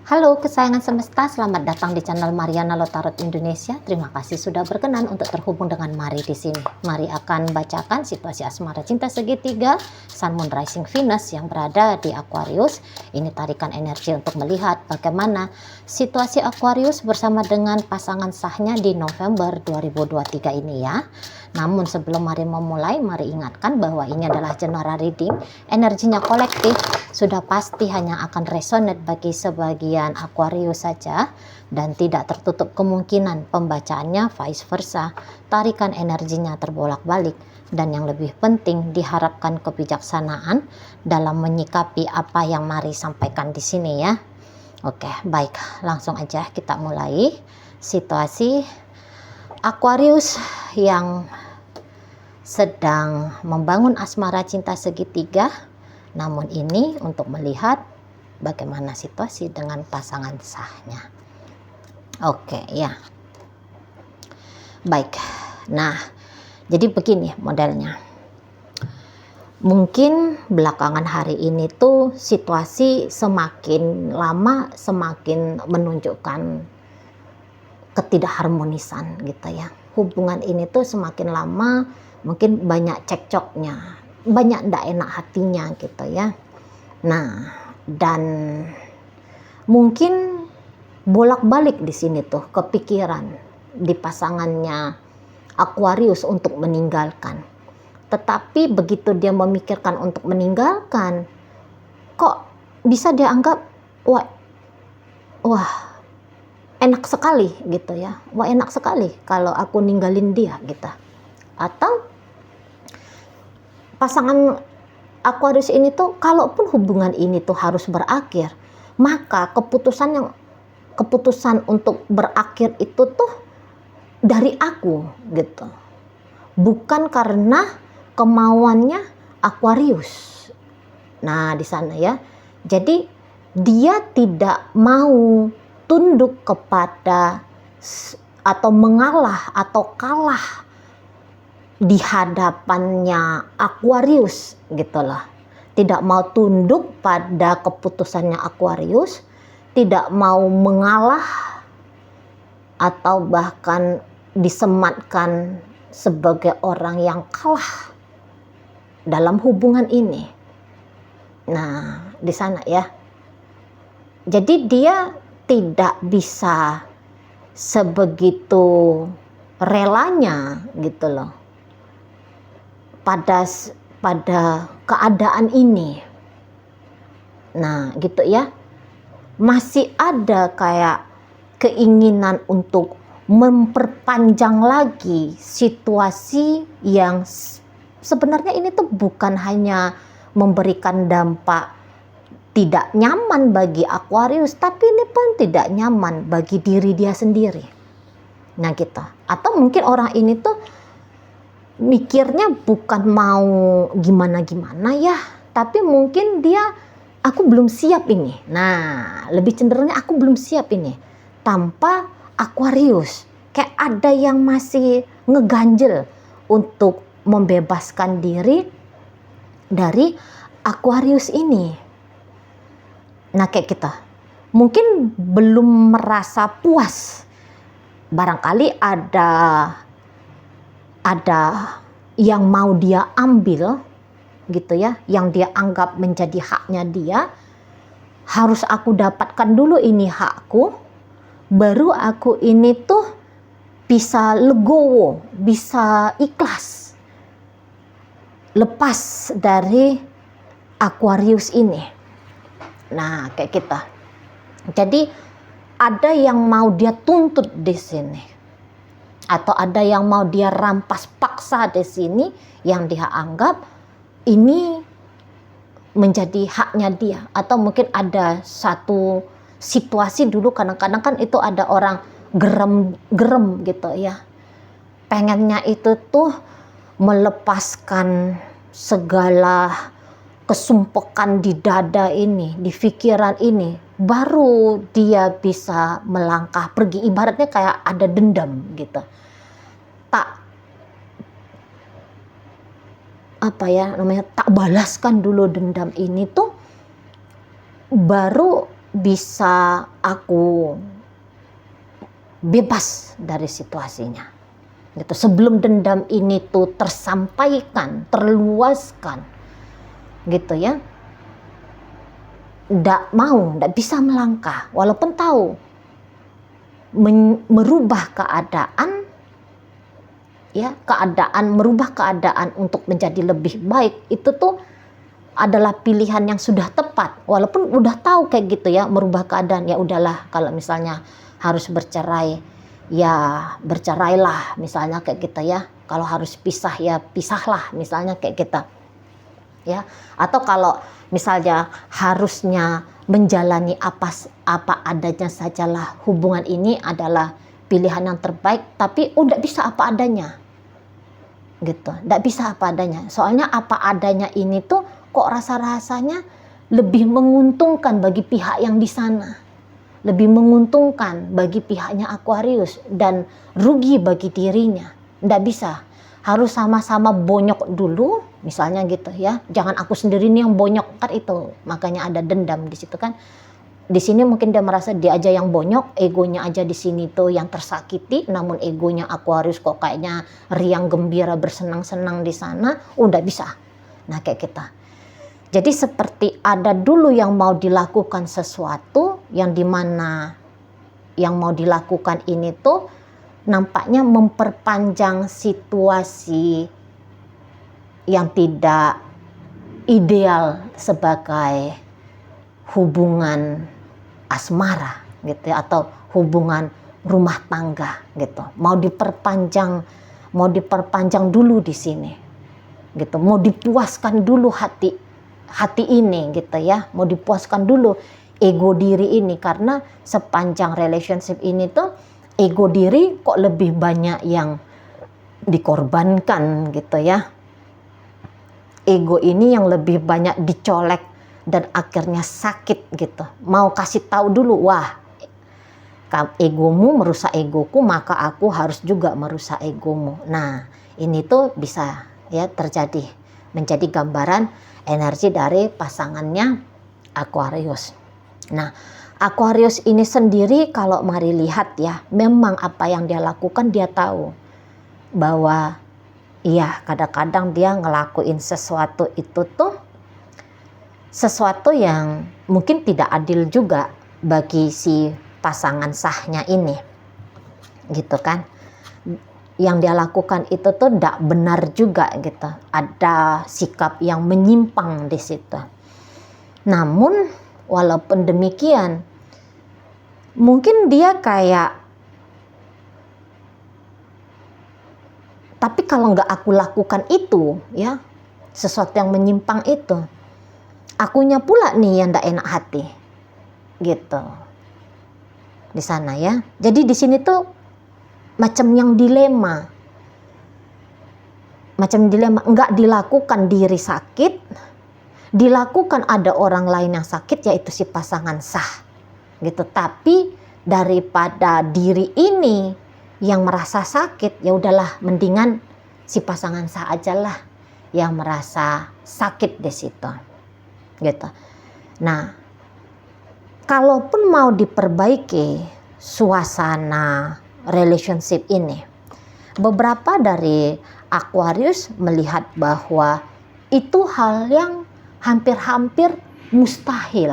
Halo kesayangan semesta, selamat datang di channel Mariana Lotarot Indonesia. Terima kasih sudah berkenan untuk terhubung dengan Mari di sini. Mari akan bacakan situasi asmara cinta segitiga Sun Moon Rising Venus yang berada di Aquarius. Ini tarikan energi untuk melihat bagaimana situasi Aquarius bersama dengan pasangan sahnya di November 2023 ini ya. Namun sebelum mari memulai, mari ingatkan bahwa ini adalah general reading. Energinya kolektif, sudah pasti hanya akan resonate bagi sebagian Aquarius saja dan tidak tertutup kemungkinan pembacaannya vice versa. Tarikan energinya terbolak-balik dan yang lebih penting diharapkan kebijaksanaan dalam menyikapi apa yang mari sampaikan di sini ya. Oke, baik, langsung aja kita mulai. Situasi Aquarius yang sedang membangun asmara cinta segitiga, namun ini untuk melihat bagaimana situasi dengan pasangan sahnya. Oke ya, baik. Nah, jadi begini modelnya. Mungkin belakangan hari ini tuh situasi semakin lama semakin menunjukkan ketidakharmonisan gitu ya. Hubungan ini tuh semakin lama mungkin banyak cekcoknya, banyak ndak enak hatinya gitu ya. Nah, dan mungkin bolak-balik di sini tuh kepikiran di pasangannya Aquarius untuk meninggalkan. Tetapi begitu dia memikirkan untuk meninggalkan, kok bisa dianggap wah enak sekali gitu ya. Wah enak sekali kalau aku ninggalin dia gitu. Atau pasangan Aquarius ini tuh kalaupun hubungan ini tuh harus berakhir, maka keputusan untuk berakhir itu tuh dari aku gitu. Bukan karena kemauannya Aquarius. Nah, di sana ya. Jadi dia tidak mau tunduk kepada atau mengalah atau kalah di hadapannya Aquarius gitu loh. Tidak mau tunduk pada keputusannya Aquarius, tidak mau mengalah atau bahkan disematkan sebagai orang yang kalah dalam hubungan ini. Nah, di sana ya. Jadi dia tidak bisa sebegitu relanya gitu loh pada keadaan ini. Nah gitu ya, masih ada kayak keinginan untuk memperpanjang lagi situasi yang sebenarnya ini tuh bukan hanya memberikan dampak tidak nyaman bagi Aquarius, tapi ini pun tidak nyaman bagi diri dia sendiri. Nah gitu. Atau mungkin orang ini tuh mikirnya bukan mau gimana-gimana ya, tapi mungkin dia aku belum siap ini. Nah, lebih cenderungnya aku belum siap ini tanpa Aquarius. Kayak ada yang masih ngeganjel untuk membebaskan diri dari Aquarius ini. Nah, kayak kita mungkin belum merasa puas. Barangkali ada yang mau dia ambil gitu ya, yang dia anggap menjadi haknya dia. Harus aku dapatkan dulu ini hakku, baru aku ini tuh bisa legowo, bisa ikhlas lepas dari Aquarius ini. Nah kayak kita. Jadi ada yang mau dia tuntut di sini, atau ada yang mau dia rampas paksa di sini, yang dia anggap ini menjadi haknya dia. Atau mungkin ada satu situasi dulu, kadang-kadang kan itu ada orang gerem gitu ya, pengennya itu tuh melepaskan segala kesumpekan di dada ini, di pikiran ini, baru dia bisa melangkah pergi. Ibaratnya kayak ada dendam gitu, tak balaskan dulu dendam ini tuh, baru bisa aku bebas dari situasinya gitu. Sebelum dendam ini tuh tersampaikan, terluaskan gitu ya, ndak bisa melangkah walaupun tahu merubah keadaan ya, merubah keadaan untuk menjadi lebih baik itu tuh adalah pilihan yang sudah tepat. Walaupun udah tahu kayak gitu ya, merubah keadaan, ya udahlah, kalau misalnya harus bercerai ya bercerailah misalnya kayak gitu ya. Kalau harus pisah ya pisahlah misalnya kayak gitu. Ya, atau kalau misalnya harusnya menjalani apa adanya sajalah, hubungan ini adalah pilihan yang terbaik, tapi udah bisa apa adanya gitu, nggak bisa apa adanya. Soalnya apa adanya ini tuh kok rasa-rasanya lebih menguntungkan bagi pihak yang di sana, lebih menguntungkan bagi pihaknya Aquarius dan rugi bagi dirinya. Nggak bisa, harus sama-sama bonyok dulu misalnya gitu ya. Jangan aku sendiri nih yang bonyok, kan itu makanya ada dendam di situ kan. Di sini mungkin dia merasa dia aja yang bonyok, egonya aja di sini tuh yang tersakiti, namun egonya Aquarius kok kayaknya riang gembira bersenang-senang di sana, udah bisa. Nah kayak kita. Jadi seperti ada dulu yang mau dilakukan sesuatu, yang dimana yang mau dilakukan ini tuh nampaknya memperpanjang situasi yang tidak ideal sebagai hubungan asmara gitu ya, atau hubungan rumah tangga gitu. Mau diperpanjang dulu di sini gitu. Mau dipuaskan dulu hati ini gitu ya. Mau dipuaskan dulu ego diri ini, karena sepanjang relationship ini tuh ego diri kok lebih banyak yang dikorbankan gitu ya. Ego ini yang lebih banyak dicolek dan akhirnya sakit gitu. Mau kasih tahu dulu, wah egomu merusak egoku, maka aku harus juga merusak egomu. Nah ini tuh bisa ya terjadi, menjadi gambaran energi dari pasangannya Aquarius. Nah Aquarius ini sendiri kalau mari lihat ya, memang apa yang dia lakukan dia tahu bahwa iya kadang-kadang dia ngelakuin sesuatu itu tuh sesuatu yang mungkin tidak adil juga bagi si pasangan sahnya ini gitu kan. Yang dia lakukan itu tuh tidak benar juga gitu, ada sikap yang menyimpang di situ. Namun walaupun demikian mungkin dia kayak, tapi kalau nggak aku lakukan itu ya, sesuatu yang menyimpang itu, akunya pula nih yang ndak enak hati gitu di sana ya. Jadi di sini tuh macam yang dilema, nggak dilakukan diri sakit, dilakukan ada orang lain yang sakit yaitu si pasangan sah gitu. Tapi daripada diri ini yang merasa sakit, ya udahlah mendingan si pasangan sah aja lah yang merasa sakit di situ gitu. Nah, kalaupun mau diperbaiki suasana relationship ini, beberapa dari Aquarius melihat bahwa itu hal yang hampir-hampir mustahil.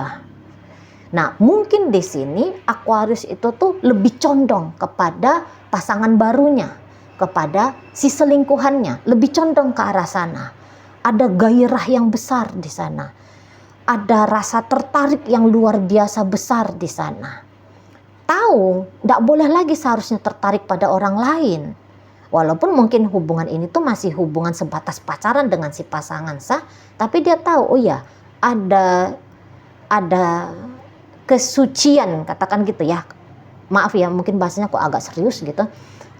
Nah, mungkin di sini Aquarius itu tuh lebih condong kepada pasangan barunya, kepada si selingkuhannya, lebih condong ke arah sana. Ada gairah yang besar di sana. Ada rasa tertarik yang luar biasa besar di sana. Tahu, tidak boleh lagi seharusnya tertarik pada orang lain. Walaupun mungkin hubungan ini tuh masih hubungan sebatas pacaran dengan si pasangan sah, tapi dia tahu, oh ya, ada kesucian, katakan gitu ya. Maaf ya, mungkin bahasanya kok agak serius gitu.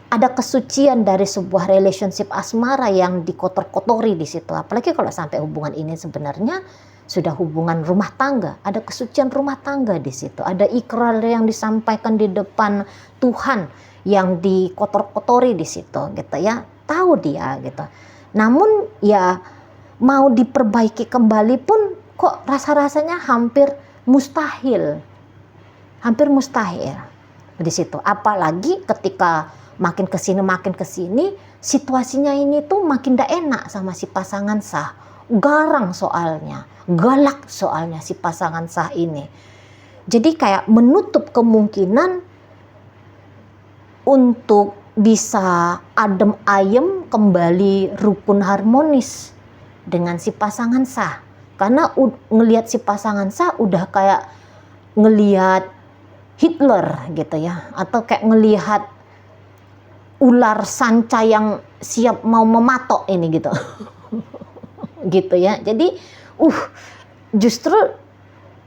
Ada kesucian dari sebuah relationship asmara yang dikotor-kotori di situ. Apalagi kalau sampai hubungan ini sebenarnya sudah hubungan rumah tangga, ada kesucian rumah tangga di situ, ada ikrar yang disampaikan di depan Tuhan yang dikotor-kotori di situ gitu ya, tahu dia gitu. Namun ya mau diperbaiki kembali pun kok rasa-rasanya hampir mustahil hampir mustahil di situ. Apalagi ketika makin kesini situasinya ini tuh makin gak enak sama si pasangan sah. Garang soalnya, galak soalnya si pasangan sah ini. Jadi kayak menutup kemungkinan untuk bisa adem ayem kembali rukun harmonis dengan si pasangan sah. Karena ngelihat si pasangan sah udah kayak ngelihat Hitler gitu ya, atau kayak ngelihat ular sanca yang siap mau mematok ini gitu. Gitu ya. Jadi justru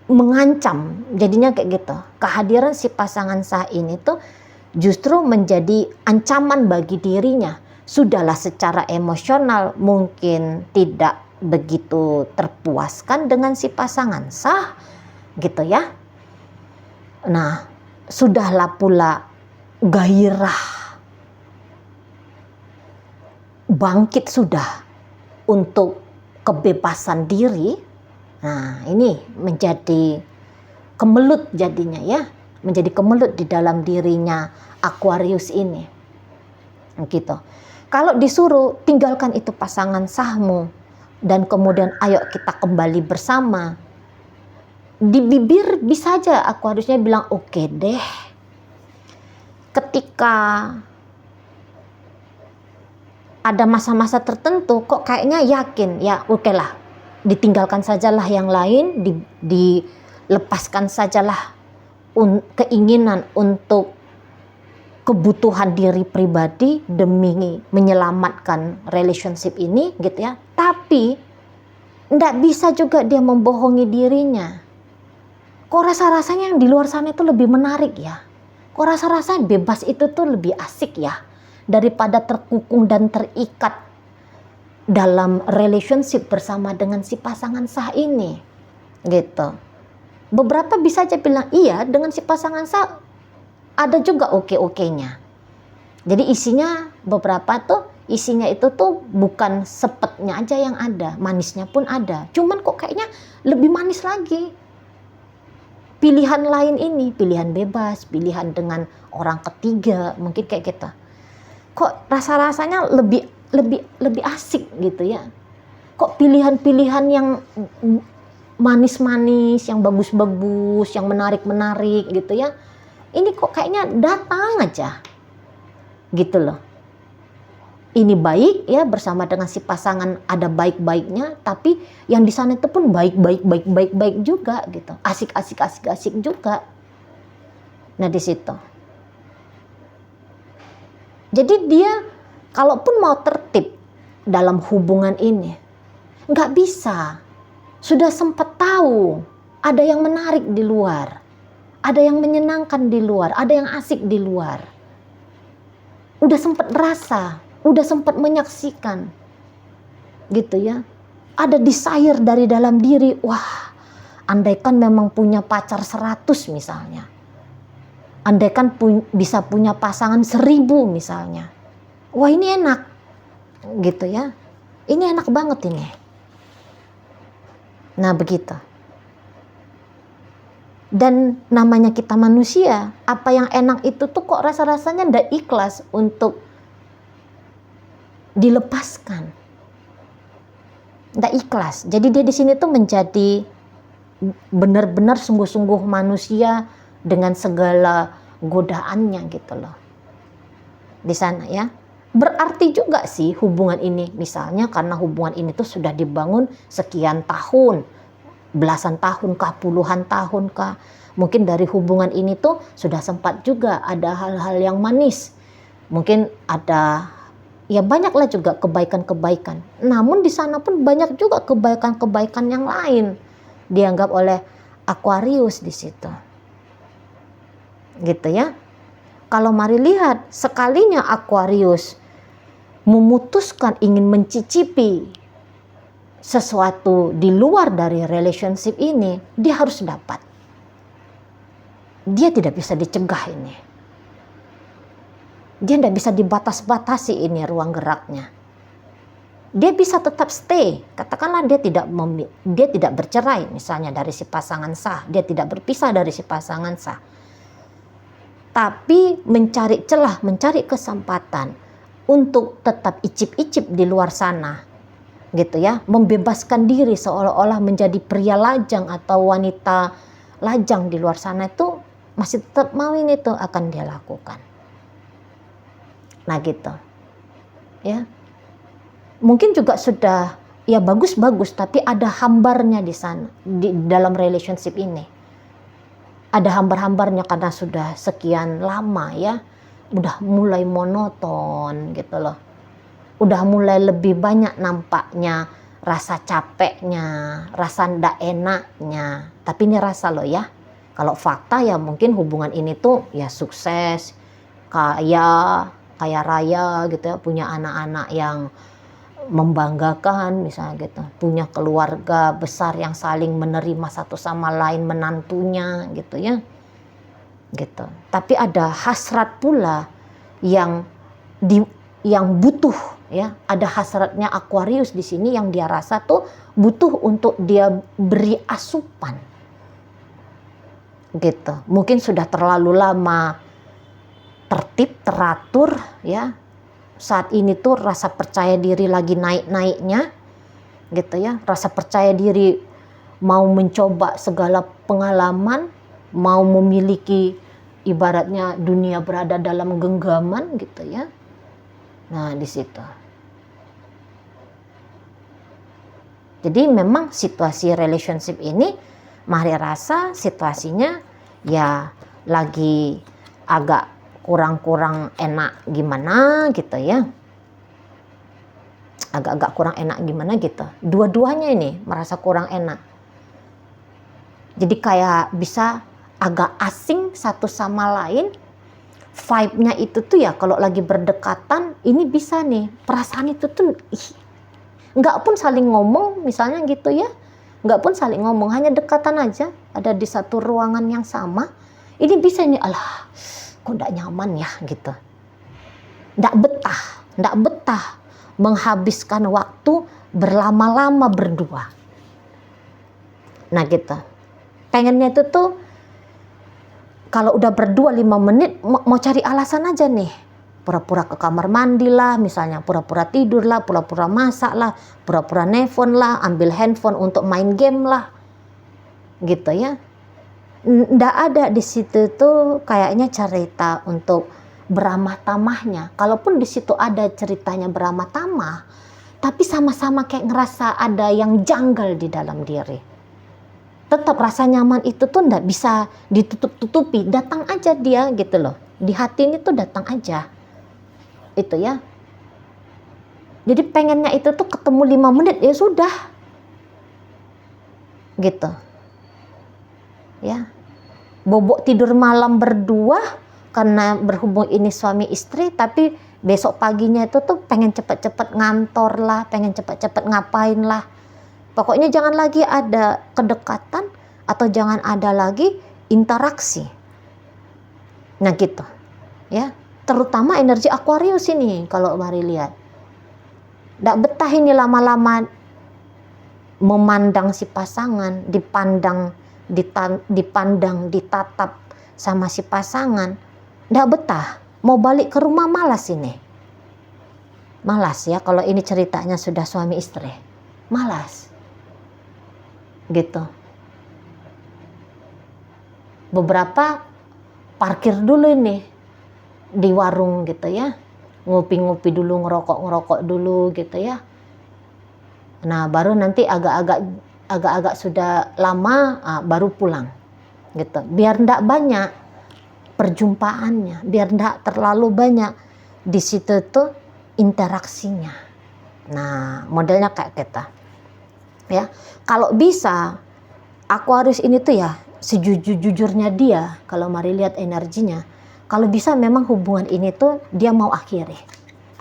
mengancam jadinya kayak gitu. Kehadiran si pasangan sah ini tuh justru menjadi ancaman bagi dirinya. Sudahlah secara emosional mungkin tidak begitu terpuaskan dengan si pasangan sah gitu ya. Nah, sudahlah pula gairah bangkit sudah untuk kebebasan diri. Nah, ini menjadi kemelut jadinya ya, menjadi kemelut di dalam dirinya Aquarius ini. Gitu. Kalau disuruh tinggalkan itu pasangan sahmu dan kemudian ayo kita kembali bersama, di bibir bisa aja Aquariusnya bilang oke deh. Ketika ada masa-masa tertentu kok kayaknya yakin, ya oke lah, ditinggalkan sajalah yang lain, dilepaskan sajalah keinginan untuk kebutuhan diri pribadi demi menyelamatkan relationship ini gitu ya. Tapi nggak bisa juga dia membohongi dirinya. Kok rasa-rasanya yang di luar sana itu lebih menarik ya? Kok rasa-rasanya bebas itu tuh lebih asik ya? Daripada terkukung dan terikat dalam relationship bersama dengan si pasangan sah ini. Gitu. Beberapa bisa aja bilang iya, dengan si pasangan sah ada juga oke-okenya. Jadi beberapa isinya itu tuh bukan sepetnya aja yang ada, manisnya pun ada. Cuman kok kayaknya lebih manis lagi. Pilihan lain ini, pilihan bebas, pilihan dengan orang ketiga, mungkin kayak gitu. Kok rasa-rasanya lebih asik gitu ya. Kok pilihan-pilihan yang manis-manis, yang bagus-bagus, yang menarik-menarik gitu ya. Ini kok kayaknya datang aja. Gitu loh. Ini baik ya, bersama dengan si pasangan ada baik-baiknya, tapi yang di sana itu pun baik juga gitu. Asik juga. Nah, di situ. Jadi dia kalaupun mau tertib dalam hubungan ini, nggak bisa. Sudah sempat tahu ada yang menarik di luar, ada yang menyenangkan di luar, ada yang asik di luar. Udah sempat rasa, udah sempat menyaksikan, gitu ya. Ada desire dari dalam diri, wah, andaikan memang punya pacar 100 misalnya. Andaikan bisa punya pasangan 1000 misalnya. Wah, ini enak, gitu ya. Ini enak banget ini. Nah, begitu. Dan namanya kita manusia, apa yang enak itu tuh kok rasa-rasanya ndak ikhlas untuk dilepaskan. Ndak ikhlas. Jadi dia di sini tuh menjadi benar-benar sungguh-sungguh manusia dengan segala godaannya gitu loh. Di sana ya. Berarti juga sih hubungan ini, misalnya karena hubungan ini tuh sudah dibangun sekian tahun, belasan tahun kah, puluhan tahun kah. Mungkin dari hubungan ini tuh sudah sempat juga ada hal-hal yang manis. Mungkin ada, ya banyaklah juga kebaikan-kebaikan. Namun di sana pun banyak juga kebaikan-kebaikan yang lain dianggap oleh Aquarius di situ. Gitu ya. Kalau mari lihat, sekalinya Aquarius memutuskan ingin mencicipi sesuatu di luar dari relationship ini, dia harus dapat. Dia tidak bisa dicegah ini. Dia tidak bisa dibatas-batasi ini ruang geraknya. Dia bisa tetap stay. Katakanlah dia tidak bercerai misalnya dari si pasangan sah. Dia tidak berpisah dari si pasangan sah. tapi mencari celah, mencari kesempatan untuk tetap icip-icip di luar sana, gitu ya, membebaskan diri seolah-olah menjadi pria lajang atau wanita lajang di luar sana, itu masih tetap mau ini tuh akan dia lakukan. Nah gitu ya, mungkin juga sudah ya bagus-bagus, tapi ada hambarnya di sana, di dalam relationship ini ada hambar-hambarnya karena sudah sekian lama ya, udah mulai monoton gitu loh, udah mulai lebih banyak nampaknya rasa capeknya, rasa ndak enaknya. Tapi ini rasa loh ya, kalau fakta ya mungkin hubungan ini tuh ya sukses, kaya raya gitu ya, punya anak-anak yang membanggakan misalnya gitu, punya keluarga besar yang saling menerima satu sama lain, menantunya gitu ya, gitu. Tapi ada hasrat pula yang butuh ya, ada hasratnya Aquarius di sini yang dia rasa tuh butuh untuk dia beri asupan gitu. Mungkin sudah terlalu lama tertib, teratur ya. Saat ini tuh rasa percaya diri lagi naik-naiknya gitu ya, rasa percaya diri mau mencoba segala pengalaman, mau memiliki ibaratnya dunia berada dalam genggaman gitu ya. Nah di situ. Jadi memang situasi relationship ini Mari rasa situasinya ya lagi agak kurang-kurang enak gimana gitu ya, agak-agak kurang enak gimana gitu, dua-duanya ini merasa kurang enak, jadi kayak bisa agak asing satu sama lain. Vibe-nya itu tuh ya kalau lagi berdekatan ini bisa nih perasaan itu tuh nggak pun saling ngomong misalnya gitu ya, nggak pun saling ngomong, hanya dekatan aja ada di satu ruangan yang sama, ini bisa nih alah kok nggak nyaman ya gitu, nggak betah menghabiskan waktu berlama-lama berdua. Nah gitu, pengennya itu tuh kalau udah berdua 5 menit mau cari alasan aja nih, pura-pura ke kamar mandi lah misalnya, pura-pura tidur lah, pura-pura masak lah, pura-pura nelfon lah, ambil handphone untuk main game lah gitu ya. Nggak ada di situ tuh kayaknya cerita untuk beramah tamahnya. Kalaupun di situ ada ceritanya beramah tamah, tapi sama-sama kayak ngerasa ada yang janggal di dalam diri. Tetap rasa nyaman itu tuh nggak bisa ditutup-tutupi, datang aja dia gitu loh. Di hati ini tuh datang aja. Itu ya. Jadi pengennya itu tuh ketemu 5 menit ya sudah. Gitu. Ya, bobok tidur malam berdua karena berhubung ini suami istri, tapi besok paginya itu tuh pengen cepet-cepet ngantor lah, pengen cepet-cepet ngapain lah. Pokoknya jangan lagi ada kedekatan atau jangan ada lagi interaksi. Nah gitu, ya. Terutama energi Aquarius ini kalau mari lihat. Nggak betah ini lama-lama memandang si pasangan, dipandang, ditatap sama si pasangan, nggak betah, mau balik ke rumah malas ini. Malas ya kalau ini ceritanya sudah suami istri, malas gitu. Beberapa parkir dulu ini di warung gitu ya, ngopi-ngopi dulu, ngerokok dulu gitu ya. Nah baru nanti agak-agak sudah lama baru pulang gitu, biar ndak banyak perjumpaannya, biar ndak terlalu banyak di situ tuh interaksinya. Nah modelnya kayak kita ya. Kalau bisa Aquarius ini tuh ya sejujur-jujurnya dia, kalau mari lihat energinya, kalau bisa memang hubungan ini tuh dia mau akhiri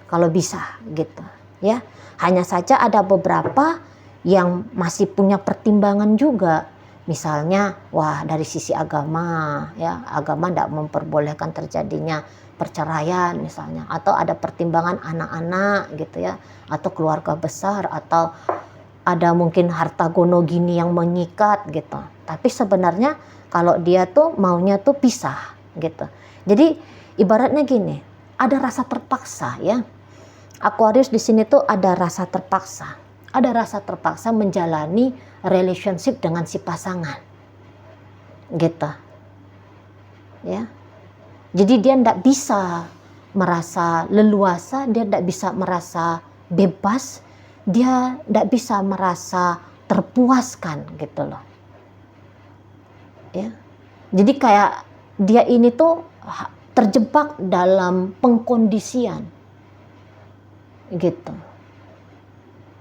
kalau bisa gitu ya. Hanya saja ada beberapa yang masih punya pertimbangan juga, misalnya wah dari sisi agama ya, agama tidak memperbolehkan terjadinya perceraian misalnya, atau ada pertimbangan anak-anak gitu ya, atau keluarga besar, atau ada mungkin harta gono gini yang mengikat gitu. Tapi sebenarnya kalau dia tuh maunya tuh pisah gitu. Jadi ibaratnya gini, ada rasa terpaksa ya. Aquarius di sini tuh ada rasa terpaksa. Ada rasa terpaksa menjalani relationship dengan si pasangan. Gitu. Ya. Jadi dia tidak bisa merasa leluasa, dia tidak bisa merasa bebas, dia tidak bisa merasa terpuaskan gitu loh. Ya. Jadi kayak dia ini tuh terjebak dalam pengkondisian gitu.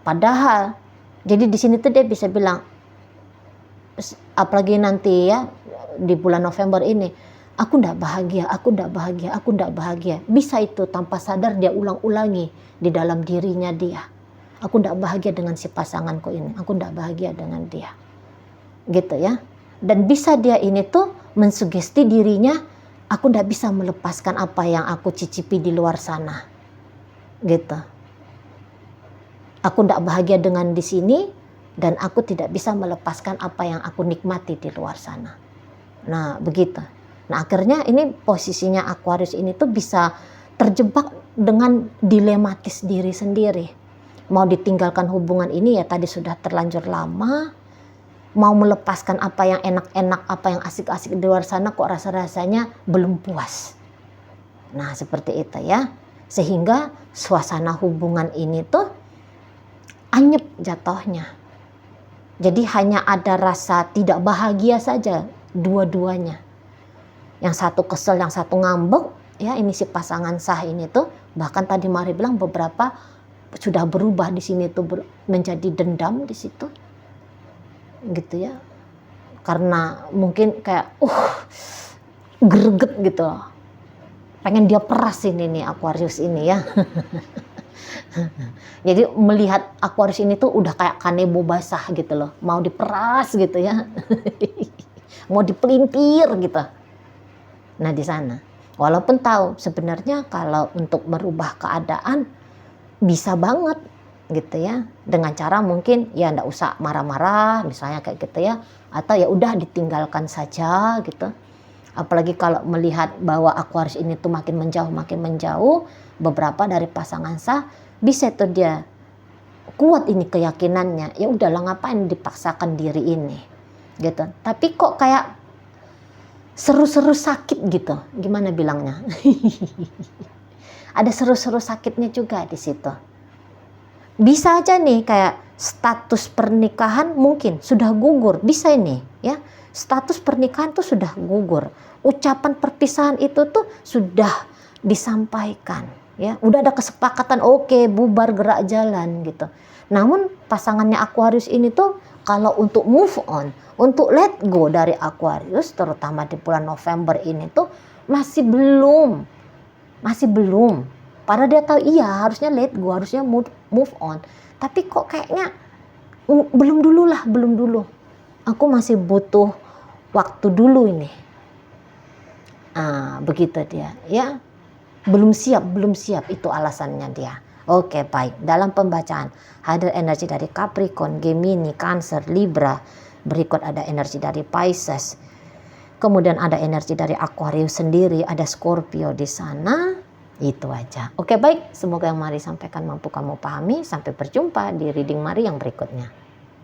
Padahal jadi di sini tuh dia bisa bilang, apalagi nanti ya di bulan November ini, aku ndak bahagia, aku ndak bahagia, aku ndak bahagia. Bisa itu tanpa sadar dia ulang-ulangi di dalam dirinya dia. Aku ndak bahagia dengan si pasanganku ini, aku ndak bahagia dengan dia. Gitu ya. Dan bisa dia ini tuh mensugesti dirinya, aku ndak bisa melepaskan apa yang aku cicipi di luar sana. Gitu. Aku tidak bahagia dengan di sini dan aku tidak bisa melepaskan apa yang aku nikmati di luar sana. Nah, begitu. Nah, akhirnya ini posisinya Aquarius ini tuh bisa terjebak dengan dilematis diri sendiri. Mau ditinggalkan hubungan ini ya tadi sudah terlanjur lama, mau melepaskan apa yang enak-enak, apa yang asik-asik di luar sana kok rasa-rasanya belum puas. Nah, seperti itu ya. Sehingga suasana hubungan ini tuh anyep jatuhnya. Jadi hanya ada rasa tidak bahagia saja dua-duanya. Yang satu kesel, yang satu ngambek, ya ini si pasangan sah ini tuh, bahkan tadi Mari bilang beberapa sudah berubah di sini tuh menjadi dendam di situ. Gitu ya. Karena mungkin kayak greget gitu. Pengen dia peras ini nih Aquarius ini ya. Jadi melihat Aquarius ini tuh udah kayak kanebo basah gitu loh, mau diperas gitu ya, mau dipelintir gitu. Nah di sana, walaupun tahu sebenarnya kalau untuk merubah keadaan bisa banget gitu ya, dengan cara mungkin ya ndak usah marah-marah misalnya kayak gitu ya, atau ya udah ditinggalkan saja gitu. Apalagi kalau melihat bahwa Aquarius ini tuh makin menjauh, beberapa dari pasangan sah bisa tuh dia kuat ini keyakinannya, ya udahlah ngapain dipaksakan diri ini gitu. Tapi kok kayak seru-seru sakit gitu, gimana bilangnya? Ada seru-seru sakitnya juga di situ. Bisa aja nih kayak status pernikahan mungkin sudah gugur, bisa ini ya. Status pernikahan tuh sudah gugur. Ucapan perpisahan itu tuh sudah disampaikan ya. Udah ada kesepakatan oke, bubar gerak jalan gitu. Namun pasangannya Aquarius ini tuh kalau untuk move on, untuk let go dari Aquarius terutama di bulan November ini tuh masih belum. Padahal dia tahu iya harusnya let go, harusnya move on. Tapi kok kayaknya belum dulu. Aku masih butuh waktu dulu ini. Begitu dia ya. Belum siap itu alasannya dia. Oke, baik. Dalam pembacaan hadir energi dari Capricorn, Gemini, Cancer, Libra. Berikut ada energi dari Pisces. Kemudian ada energi dari Aquarius sendiri, ada Scorpio di sana. Itu aja. Oke, baik. Semoga yang Mari sampaikan mampu kamu pahami. Sampai berjumpa di reading Mari yang berikutnya.